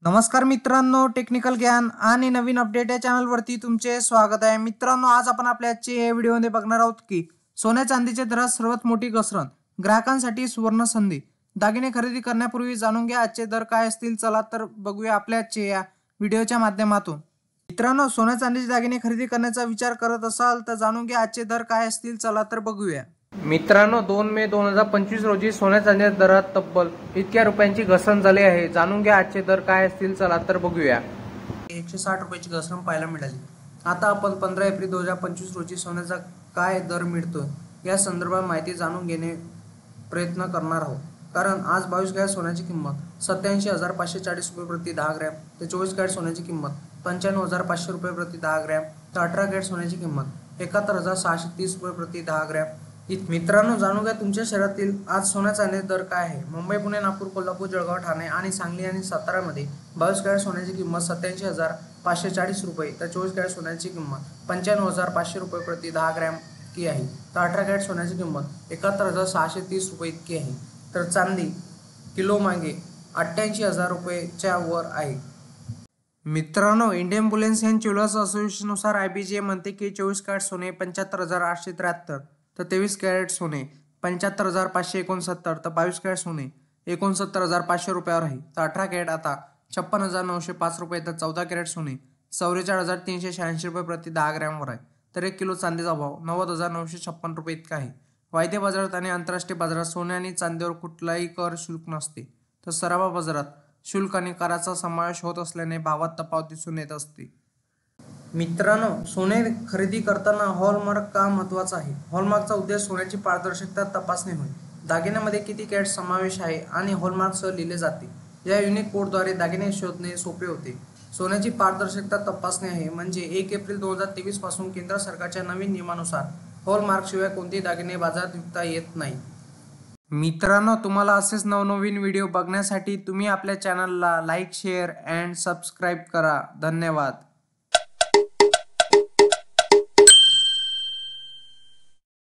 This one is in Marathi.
नमस्कार मित्रांनो, टेक्निकल ज्ञान आणि नवीन अपडेट या चॅनलवरती तुमचे स्वागत आहे। मित्रांनो, आज आपण आपल्या आजच्या व्हिडिओमध्ये बघणार आहोत की सोन्या चांदीच्या दरात सर्वात मोठी घसरण, ग्राहकांसाठी सुवर्ण संधी। दागिने खरेदी करण्यापूर्वी जाणून घ्या आजचे दर काय असतील। चला तर बघूया आपल्या आजच्या या व्हिडिओच्या माध्यमातून। मित्रांनो, सोन्या चांदीचे दागिने खरेदी करण्याचा विचार करत असाल तर जाणून घ्या आजचे दर काय असतील। चला तर बघूया। मित्रांनो, 2 मे 2025 रोजी सोन्या चांदीच्या दरात तब्बल इतक्या रुपयांची घसरण झाली आहे। जाणून घ्या आजचे दर काय असतील। चला तर बघूया। 160 रुपयाची घसरण पाहायला मिळाली। आता आपण 15 एप्रिल 2025 रोजी सोन्याचा काय दर मिळतोय या संदर्भात माहिती जाणून घेणे प्रयत्न करणार आहोत। कारण आज 22 कॅरेट सोन्याची किंमत 87,540 रुपये प्रति 10 ग्रॅम, तर 24 कॅरेट सोन्याची किंमत 95,500 रुपये प्रति 10 ग्रॅम, तर 18 कॅरेट सोन्याची किंमत 71,630 रुपये प्रति 10 ग्रॅम। मित्रांनो, जाणून घ्या तुमच्या शहरातील आज सोन्या चांदीचे दर काय आहे। मुंबई, पुणे, नागपूर, कोल्हापूर, जळगाव, ठाणे आणि सांगली आणि सातारामध्ये 22 कॅरेट सोन्याची किंमत 87,540 रुपये, तर 24 कॅरेट सोन्याची किंमत 95,500 रुपये प्रति 10 ग्रॅम इतकी आहे, तर 18 कॅरेट सोन्याची किंमत 71,630 रुपये इतकी आहे। तर चांदी किलो मागे 88,000 रुपयेच्या वर आहे। मित्रांनो, इंडियन बुलियन अँड ज्वेलर्स असोसिएशननुसार IBJ म्हणते की 24 कॅरेट सोने 75,873, तर 23 कॅरेट सोने 75,569, तर 22 कॅरेट सोने 69,500 रुपयावर आहे, तर 18 कॅरेट आता 56,905 रुपये, तर 14 कॅरेट सोने 44,386 रुपये प्रति 10 ग्रॅमवर आहे, तर 1 किलो चांदीचा भाव 90,956 रुपये इतका आहे। वायदे बाजारात आणि आंतरराष्ट्रीय बाजारात सोने आणि चांदीवर कुठलाही कर शुल्क नसते, तर सराफा बाजारात शुल्क आणि कराचा समावेश होत असल्याने भावात तफावत दिसून येत असते। मित्रांनो, सोने खरेदी करताना हॉलमार्क का महत्त्वाचा आहे। हॉलमार्कचा उद्देश सोन्याची पारदर्शकता तपासणे होय। दागिन्यामध्ये किती कॅरेट समावेश आहे आणि हॉलमार्कसह लिहिले जाते। या युनिक कोडद्वारे दागिने शोधणे सोपे होते। सोन्याची पारदर्शकता तपासणे आहे म्हणजे 1 एप्रिल 2023 पासून केंद्र सरकारच्या नवीन नियमानुसार हॉलमार्कशिवाय कोणतेही दागिने बाजारात विकता येत नाही। मित्रांनो, तुम्हाला असेच नवनवीन व्हिडिओ बघण्यासाठी तुम्ही आपल्या चॅनलला लाईक, शेअर अँड सबस्क्राईब करा। धन्यवाद।